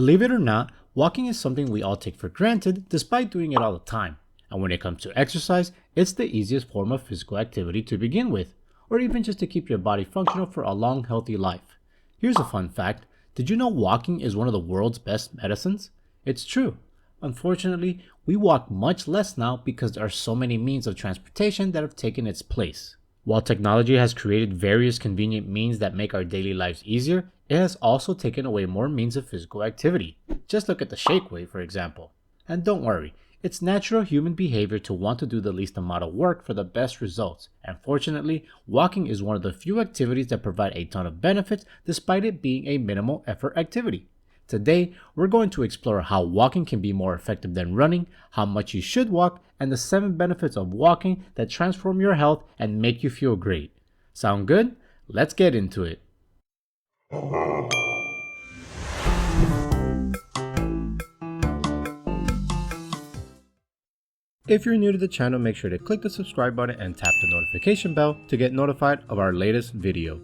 Believe it or not, walking is something we all take for granted despite doing it all the time. And when it comes to exercise, it's the easiest form of physical activity to begin with, or even just to keep your body functional for a long, healthy life. Here's a fun fact. Did you know walking is one of the world's best medicines? It's true. Unfortunately, we walk much less now because there are so many means of transportation that have taken its place. While technology has created various convenient means that make our daily lives easier, it has also taken away more means of physical activity. Just look at the shake weight, for example. And don't worry, it's natural human behavior to want to do the least amount of work for the best results, and fortunately, walking is one of the few activities that provide a ton of benefits despite it being a minimal effort activity. Today, we're going to explore how walking can be more effective than running, how much you should walk, and the 7 benefits of walking that transform your health and make you feel great. Sound good? Let's get into it. If you're new to the channel, make sure to click the subscribe button and tap the notification bell to get notified of our latest video.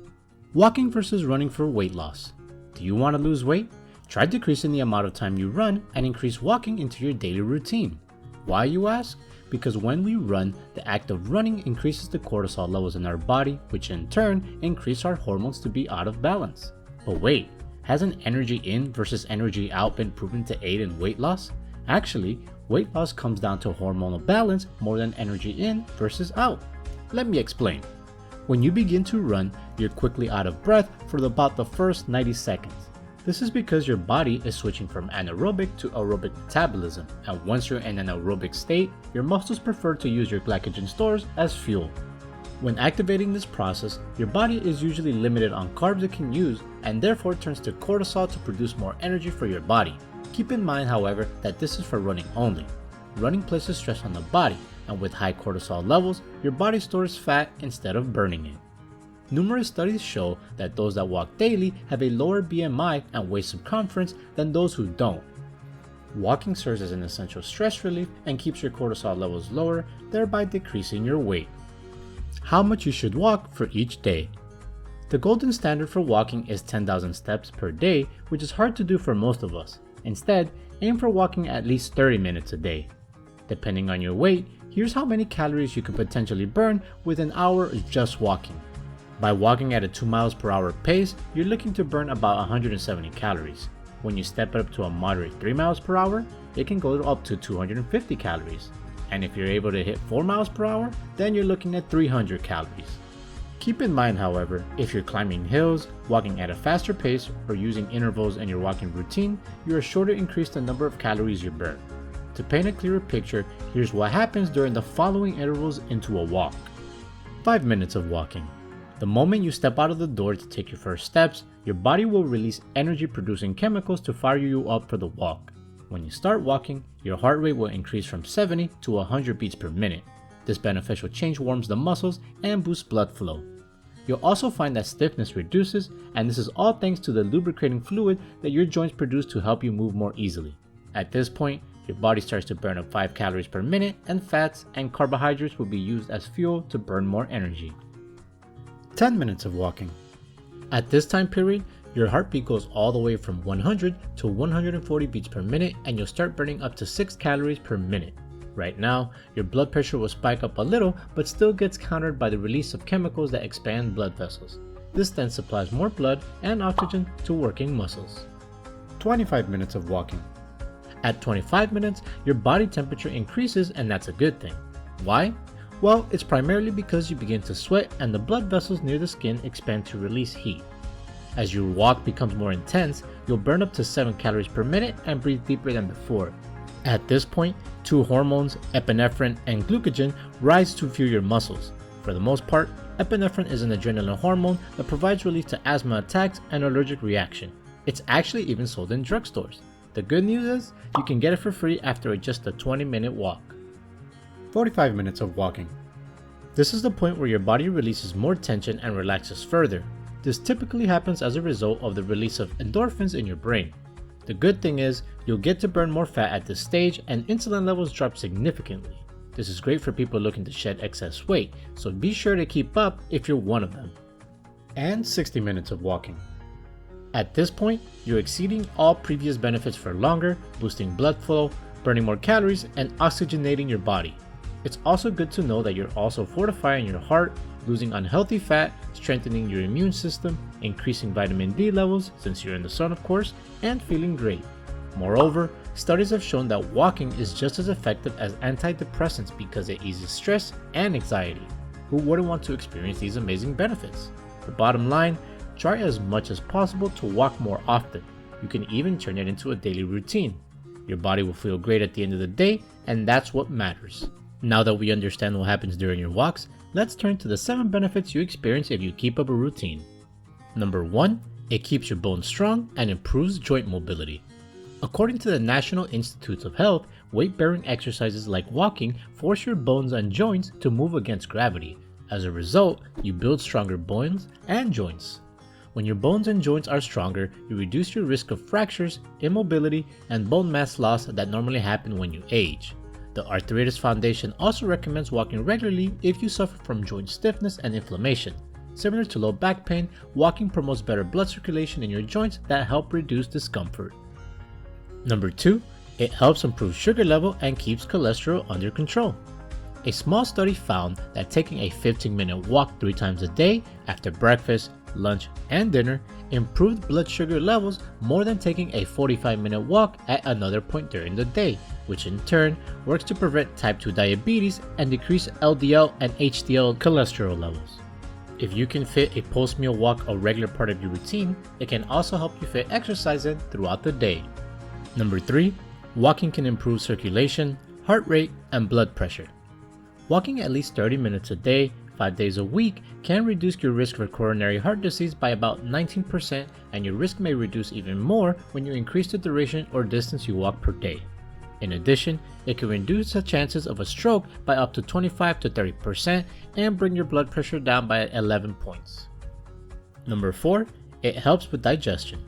Walking versus running for weight loss. Do you want to lose weight? Try decreasing the amount of time you run and increase walking into your daily routine. Why, you ask? Because when we run, the act of running increases the cortisol levels in our body, which in turn increase our hormones to be out of balance. But wait, hasn't energy in versus energy out been proven to aid in weight loss? Actually, weight loss comes down to hormonal balance more than energy in versus out. Let me explain. When you begin to run, you're quickly out of breath for about the first 90 seconds. This is because your body is switching from anaerobic to aerobic metabolism, and once you're in an aerobic state, your muscles prefer to use your glycogen stores as fuel. When activating this process, your body is usually limited on carbs it can use and therefore turns to cortisol to produce more energy for your body. Keep in mind, however, that this is for running only. Running places stress on the body, and with high cortisol levels, your body stores fat instead of burning it. Numerous studies show that those that walk daily have a lower BMI and waist circumference than those who don't. Walking serves as an essential stress relief and keeps your cortisol levels lower, thereby decreasing your weight. How much you should walk for each day. The golden standard for walking is 10,000 steps per day, which is hard to do for most of us. Instead, aim for walking at least 30 minutes a day. Depending on your weight, here's how many calories you could potentially burn with an hour of just walking. By walking at a 2 miles per hour pace, you're looking to burn about 170 calories. When you step it up to a moderate 3 miles per hour, it can go up to 250 calories. And if you're able to hit 4 miles per hour, then you're looking at 300 calories. Keep in mind, however, if you're climbing hills, walking at a faster pace, or using intervals in your walking routine, you are sure to increase the number of calories you burn. To paint a clearer picture, here's what happens during the following intervals into a walk. 5 minutes of walking. The moment you step out of the door to take your first steps, your body will release energy-producing chemicals to fire you up for the walk. When you start walking, your heart rate will increase from 70 to 100 beats per minute. This beneficial change warms the muscles and boosts blood flow. You'll also find that stiffness reduces, and this is all thanks to the lubricating fluid that your joints produce to help you move more easily. At this point, your body starts to burn up 5 calories per minute, and fats and carbohydrates will be used as fuel to burn more energy. 10 minutes of walking. At this time period, your heartbeat goes all the way from 100 to 140 beats per minute, and you'll start burning up to 6 calories per minute. Right now, your blood pressure will spike up a little, but still gets countered by the release of chemicals that expand blood vessels. This then supplies more blood and oxygen to working muscles. 25 minutes of walking. At 25 minutes, your body temperature increases, and that's a good thing. Why? Well, it's primarily because you begin to sweat and the blood vessels near the skin expand to release heat. As your walk becomes more intense, you'll burn up to 7 calories per minute and breathe deeper than before. At this point, 2 hormones, epinephrine and glucagon, rise to fuel your muscles. For the most part, epinephrine is an adrenaline hormone that provides relief to asthma attacks and allergic reaction. It's actually even sold in drugstores. The good news is, you can get it for free after just a 20-minute walk. 45 minutes of walking. This is the point where your body releases more tension and relaxes further. This typically happens as a result of the release of endorphins in your brain. The good thing is, you'll get to burn more fat at this stage and insulin levels drop significantly. This is great for people looking to shed excess weight, so be sure to keep up if you're one of them. And 60 minutes of walking. At this point, you're exceeding all previous benefits for longer, boosting blood flow, burning more calories, and oxygenating your body. It's also good to know that you're also fortifying your heart, losing unhealthy fat, strengthening your immune system, increasing vitamin D levels since you're in the sun of course, and feeling great. Moreover, studies have shown that walking is just as effective as antidepressants because it eases stress and anxiety. Who wouldn't want to experience these amazing benefits? The bottom line, try as much as possible to walk more often. You can even turn it into a daily routine. Your body will feel great at the end of the day, and that's what matters. Now that we understand what happens during your walks, let's turn to the 7 benefits you experience if you keep up a routine. Number 1, it keeps your bones strong and improves joint mobility. According to the National Institutes of Health, weight-bearing exercises like walking force your bones and joints to move against gravity. As a result, you build stronger bones and joints. When your bones and joints are stronger, you reduce your risk of fractures, immobility, and bone mass loss that normally happen when you age. The Arthritis Foundation also recommends walking regularly if you suffer from joint stiffness and inflammation. Similar to low back pain, walking promotes better blood circulation in your joints that help reduce discomfort. Number 2, it helps improve sugar level and keeps cholesterol under control. A small study found that taking a 15-minute walk 3 times a day after breakfast, lunch, and dinner improved blood sugar levels more than taking a 45-minute walk at another point during the day, which in turn works to prevent type 2 diabetes and decrease LDL and HDL cholesterol levels. If you can fit a post-meal walk a regular part of your routine, it can also help you fit exercise in throughout the day. Number 3, walking can improve circulation, heart rate, and blood pressure. Walking at least 30 minutes a day, 5 days a week, can reduce your risk for coronary heart disease by about 19%, and your risk may reduce even more when you increase the duration or distance you walk per day. In addition, it can reduce the chances of a stroke by up to 25 to 30% and bring your blood pressure down by 11 points. Number 4, it helps with digestion.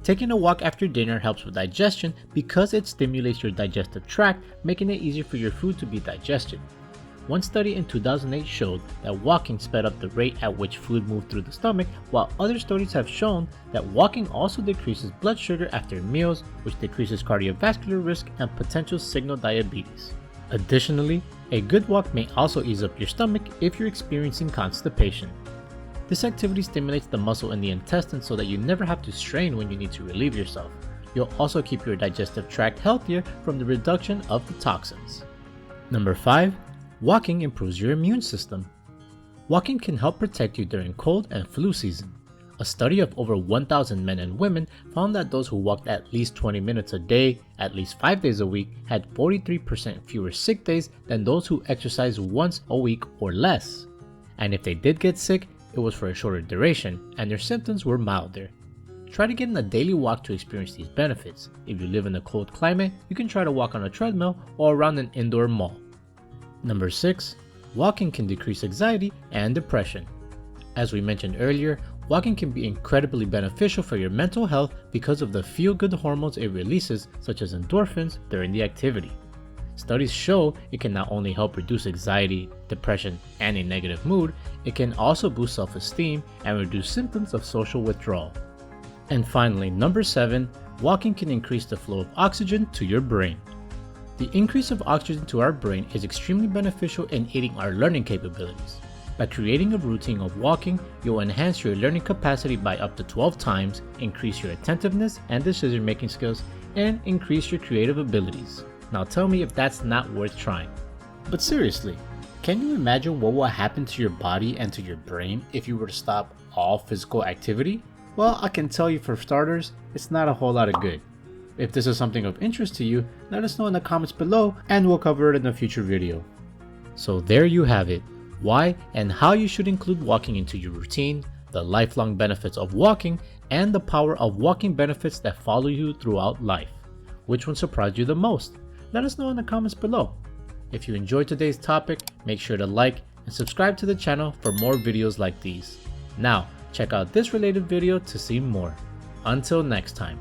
Taking a walk after dinner helps with digestion because it stimulates your digestive tract, making it easier for your food to be digested. One study in 2008 showed that walking sped up the rate at which food moved through the stomach, while other studies have shown that walking also decreases blood sugar after meals, which decreases cardiovascular risk and potential signal diabetes. Additionally, a good walk may also ease up your stomach if you're experiencing constipation. This activity stimulates the muscle in the intestine so that you never have to strain when you need to relieve yourself. You'll also keep your digestive tract healthier from the reduction of the toxins. Number 5, walking improves your immune system. Walking can help protect you during cold and flu season. A study of over 1,000 men and women found that those who walked at least 20 minutes a day, at least 5 days a week, had 43% fewer sick days than those who exercised once a week or less. And if they did get sick, it was for a shorter duration, and their symptoms were milder. Try to get in a daily walk to experience these benefits. If you live in a cold climate, you can try to walk on a treadmill or around an indoor mall. Number 6, walking can decrease anxiety and depression. As we mentioned earlier, walking can be incredibly beneficial for your mental health because of the feel-good hormones it releases, such as endorphins, during the activity. Studies show it can not only help reduce anxiety, depression, and a negative mood, it can also boost self-esteem and reduce symptoms of social withdrawal. And finally, number 7, walking can increase the flow of oxygen to your brain. The increase of oxygen to our brain is extremely beneficial in aiding our learning capabilities. By creating a routine of walking, you'll enhance your learning capacity by up to 12 times, increase your attentiveness and decision-making skills, and increase your creative abilities. Now tell me if that's not worth trying. But seriously, can you imagine what will happen to your body and to your brain if you were to stop all physical activity? Well, I can tell you for starters, it's not a whole lot of good. If this is something of interest to you, let us know in the comments below and we'll cover it in a future video. So there you have it, why and how you should include walking into your routine, the lifelong benefits of walking, and the power of walking benefits that follow you throughout life. Which one surprised you the most? Let us know in the comments below. If you enjoyed today's topic, make sure to like and subscribe to the channel for more videos like these. Now, check out this related video to see more. Until next time.